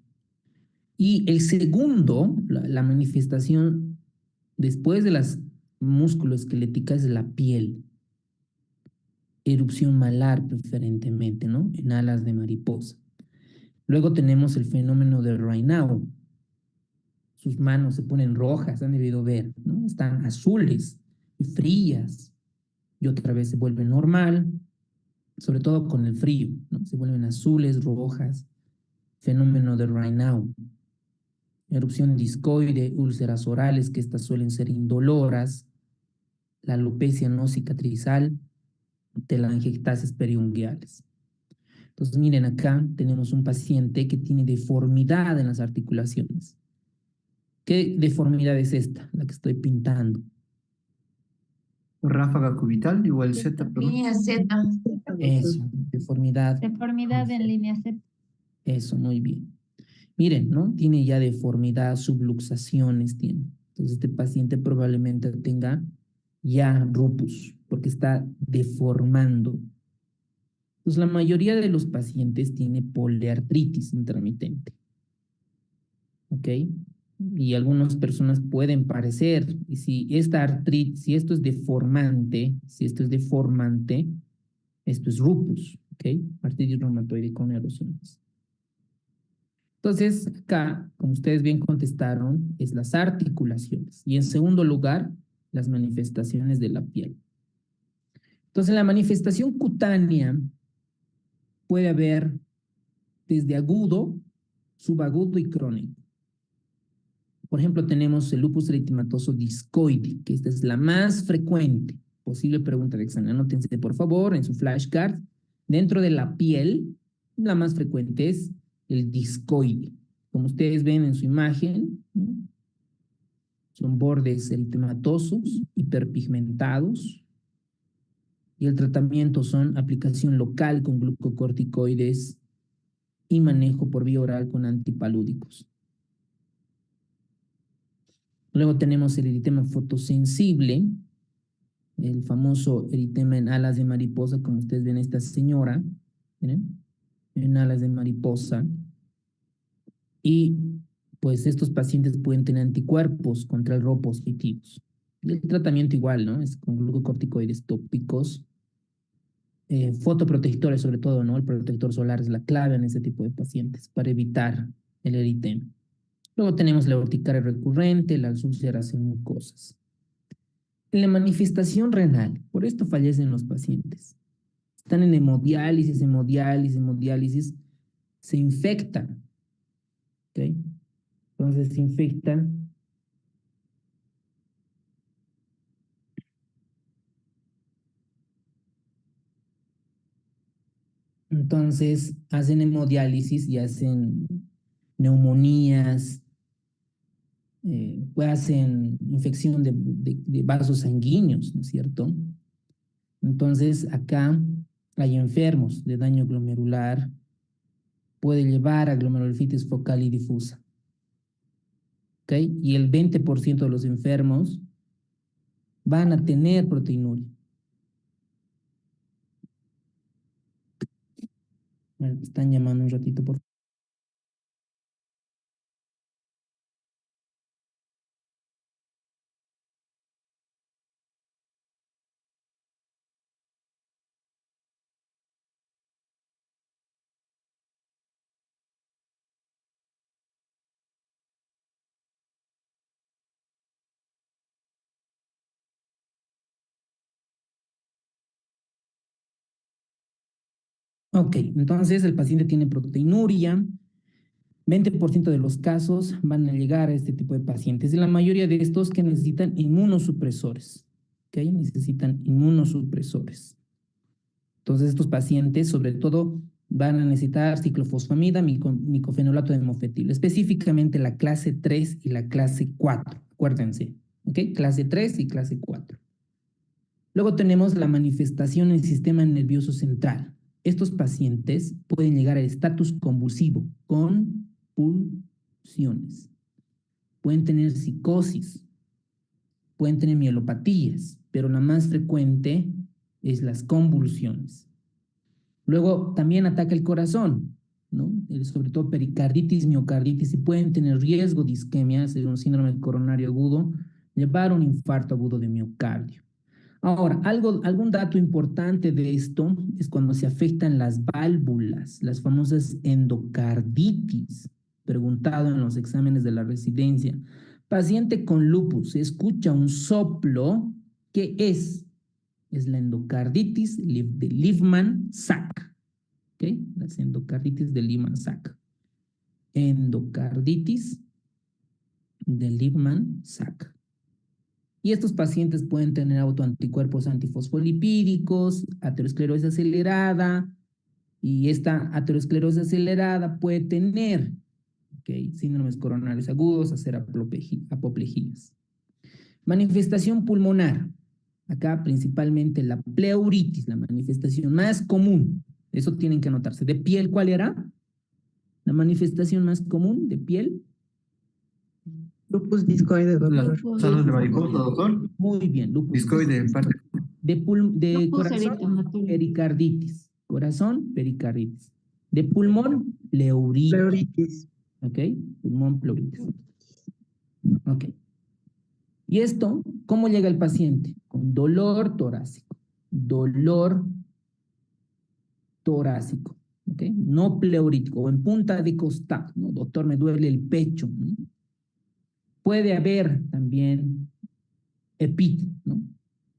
Y el segundo, la manifestación después de las musculoesqueléticas es la piel. Erupción malar preferentemente, ¿no? En alas de mariposa. Luego tenemos el fenómeno de Raynaud. Sus manos se ponen rojas, han debido ver, ¿no? Están azules y frías. Y otra vez se vuelve normal, sobre todo con el frío, ¿no? Se vuelven azules, rojas. Fenómeno de Raynaud. Erupción discoide, úlceras orales, que estas suelen ser indoloras. La alopecia no cicatrizal, telangiectasias periunguales. Entonces, miren, acá tenemos un paciente que tiene deformidad en las articulaciones. ¿Qué deformidad es esta? La que estoy pintando. Ráfaga cubital, igual Z, perdón. Línea Z. Eso, deformidad. Deformidad en línea Z. Eso, muy bien. Miren, ¿no? Tiene ya deformidad, subluxaciones tiene. Entonces, este paciente probablemente tenga ya lupus, porque está deformando. Pues la mayoría de los pacientes tiene poliartritis intermitente. ¿Ok? Y algunas personas pueden parecer, y si esta artritis, si esto es deformante, esto es lupus, ¿ok? Artritis reumatoide con erosiones. Entonces, acá, como ustedes bien contestaron, es las articulaciones. Y en segundo lugar, las manifestaciones de la piel. Entonces, la manifestación cutánea puede haber desde agudo, subagudo y crónico. Por ejemplo, tenemos el lupus eritematoso discoide, que esta es la más frecuente. Posible pregunta de examen. Anótense, por favor, en su flashcard. Dentro de la piel, la más frecuente es el discoide. Como ustedes ven en su imagen, ¿no? Son bordes eritematosos, hiperpigmentados. Y el tratamiento son aplicación local con glucocorticoides y manejo por vía oral con antipalúdicos. Luego tenemos el eritema fotosensible, el famoso eritema en alas de mariposa, como ustedes ven esta señora, ¿miren? En alas de mariposa. Y pues estos pacientes pueden tener anticuerpos contra el RO positivos. Y el tratamiento igual, ¿no? Es con glucocorticoides tópicos, fotoprotectores sobre todo, ¿no? El protector solar es la clave en ese tipo de pacientes para evitar el eritema. Luego tenemos la urticaria recurrente, las úlceras en mucosas. En la manifestación renal, por esto fallecen los pacientes. Están en hemodiálisis, se infectan. ¿Ok? Entonces se infectan. Entonces hacen hemodiálisis y hacen neumonías, hacen infección de vasos sanguíneos, ¿no es cierto? Entonces acá hay enfermos de daño glomerular, puede llevar a glomerulitis focal y difusa. ¿Ok? Y el 20% de los enfermos van a tener proteinuria. Me están llamando un ratito, por favor. Ok, entonces el paciente tiene proteinuria. 20% de los casos van a llegar a este tipo de pacientes. Y la mayoría de estos que necesitan inmunosupresores. ¿Ok? Necesitan inmunosupresores. Entonces estos pacientes, sobre todo, van a necesitar ciclofosfamida, micofenolato de mofetil. Específicamente la clase 3 y la clase 4. Acuérdense. ¿Ok? Clase 3 y clase 4. Luego tenemos la manifestación en el sistema nervioso central. Estos pacientes pueden llegar al estatus convulsivo, convulsiones. Pueden tener psicosis, pueden tener mielopatías, pero la más frecuente es las convulsiones. Luego también ataca el corazón, ¿no? Sobre todo pericarditis, miocarditis, y pueden tener riesgo de isquemia, es un síndrome coronario agudo, llevar a un infarto agudo de miocardio. Ahora, algún dato importante de esto es cuando se afectan las válvulas, las famosas endocarditis, preguntado en los exámenes de la residencia. Paciente con lupus, se escucha un soplo, ¿qué es? Es la endocarditis de Lehmann-Sachs, ¿ok? Las endocarditis de Lehmann-Sachs. Endocarditis de Lehmann-Sachs. Y estos pacientes pueden tener autoanticuerpos antifosfolipídicos, aterosclerosis acelerada, y esta aterosclerosis acelerada puede tener síndromes coronarios agudos, hacer apoplejías. Manifestación pulmonar. Acá principalmente la pleuritis, la manifestación más común. Eso tienen que anotarse. ¿De piel cuál era? La manifestación más común de piel. Lupus discoide, doctor. Salas de mariposa, doctor. Muy bien, lupus. Discoide, parte. De corazón, pericarditis. Corazón, pericarditis. De pulmón, pleuritis. Pleuritis. ¿Ok? Pulmón, pleuritis. Ok. ¿Y esto, cómo llega el paciente? Con dolor torácico. Dolor torácico. ¿Ok? No pleurítico, o en punta de costado. ¿No? Doctor, me duele el pecho, ¿no? Puede haber también EPIT, ¿no?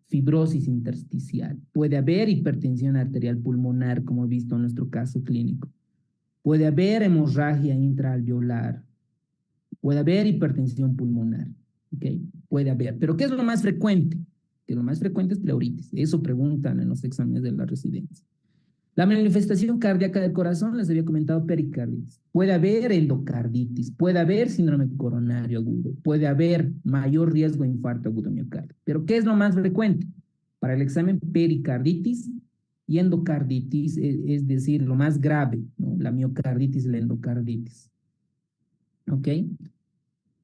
Fibrosis intersticial. Puede haber hipertensión arterial pulmonar, como he visto en nuestro caso clínico. Puede haber hemorragia intraalveolar. Puede haber hipertensión pulmonar. ¿Okay? Puede haber. ¿Pero qué es lo más frecuente? Que lo más frecuente es pleuritis. Eso preguntan en los exámenes de la residencia. La manifestación cardíaca del corazón, les había comentado pericarditis. Puede haber endocarditis, puede haber síndrome coronario agudo, puede haber mayor riesgo de infarto agudo miocardio. ¿Pero qué es lo más frecuente? Para el examen, pericarditis y endocarditis, es decir, lo más grave, ¿no? La miocarditis y la endocarditis. ¿Ok?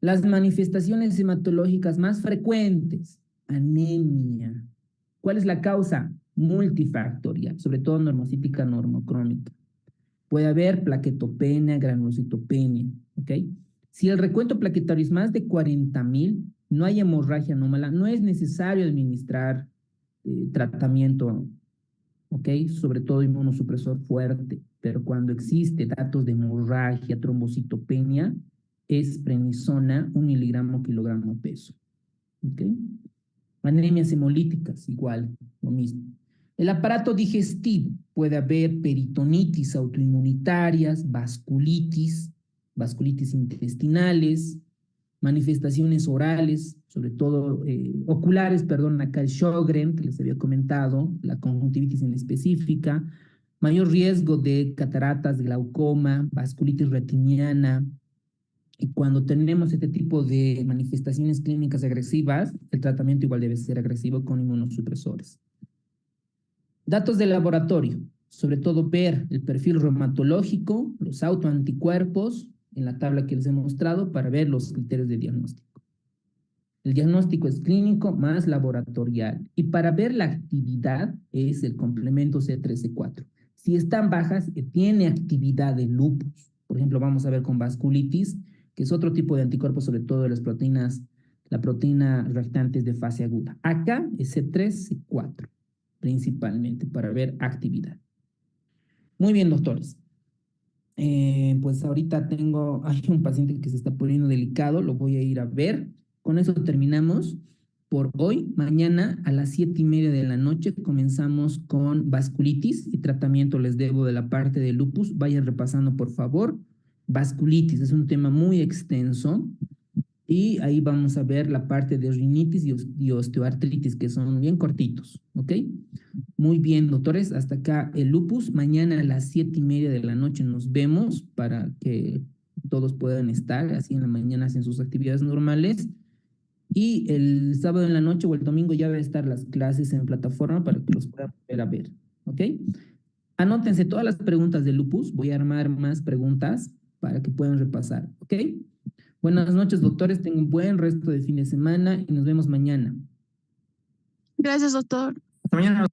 Las manifestaciones hematológicas más frecuentes, anemia. ¿Cuál es la causa? Multifactorial, sobre todo normocítica normocrónica. Puede haber plaquetopenia, granulocitopenia, ¿ok? Si el recuento plaquetario es más de 40,000, no hay hemorragia anómala, no es necesario administrar tratamiento, ¿ok? Sobre todo inmunosupresor fuerte, pero cuando existe datos de hemorragia, trombocitopenia, es prednisona 1 miligramo kilogramo peso, ¿ok? Anemias hemolíticas, igual, lo mismo. El aparato digestivo, puede haber peritonitis autoinmunitarias, vasculitis intestinales, manifestaciones orales, sobre todo oculares, perdón, acá el Sjögren, que les había comentado, la conjuntivitis inespecífica, mayor riesgo de cataratas, glaucoma, vasculitis retiniana. Y cuando tenemos este tipo de manifestaciones clínicas agresivas, el tratamiento igual debe ser agresivo con inmunosupresores. Datos de laboratorio, sobre todo ver el perfil reumatológico, los autoanticuerpos, en la tabla que les he mostrado, para ver los criterios de diagnóstico. El diagnóstico es clínico más laboratorial. Y para ver la actividad es el complemento C3, C4. Si están bajas, tiene actividad de lupus. Por ejemplo, vamos a ver con vasculitis, que es otro tipo de anticuerpos, sobre todo de las proteínas, la proteína reactantes de fase aguda. Acá es C3, C4, principalmente para ver actividad. Muy bien, doctores. Pues ahorita hay un paciente que se está poniendo delicado, lo voy a ir a ver. Con eso terminamos por hoy. Mañana a las 7:30 de la noche comenzamos con vasculitis y tratamiento les debo de la parte de lupus. Vayan repasando, por favor. Vasculitis es un tema muy extenso y ahí vamos a ver la parte de rinitis y osteoartritis, que son bien cortitos, ¿ok? Muy bien, doctores, hasta acá el lupus. Mañana a las 7:30 de la noche nos vemos para que todos puedan estar, así en la mañana hacen sus actividades normales. Y el sábado en la noche o el domingo ya van a estar las clases en plataforma para que los puedan volver a ver, ¿ok? Anótense todas las preguntas de lupus, voy a armar más preguntas para que puedan repasar, ¿ok? Buenas noches, doctores, tengan un buen resto de fin de semana y nos vemos mañana. Gracias, doctor. Hasta mañana.